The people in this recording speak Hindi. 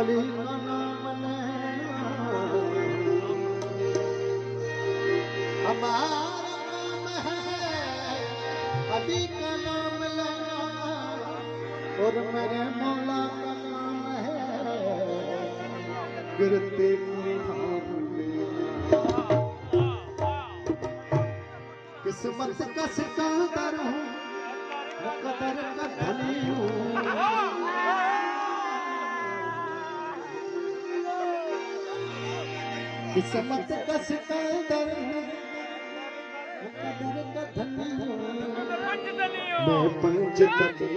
अली का नाम लेना हमारा नाम है, अली का नाम लेना और मेरे मौला का नाम है गिरते ठाम लेना। किस्मत का सिकंदर हूँ, कदर का धनी हूँ, किस्मत का सिकंदर हूँ, कदर का धनी हूँ, मैं पंचतनी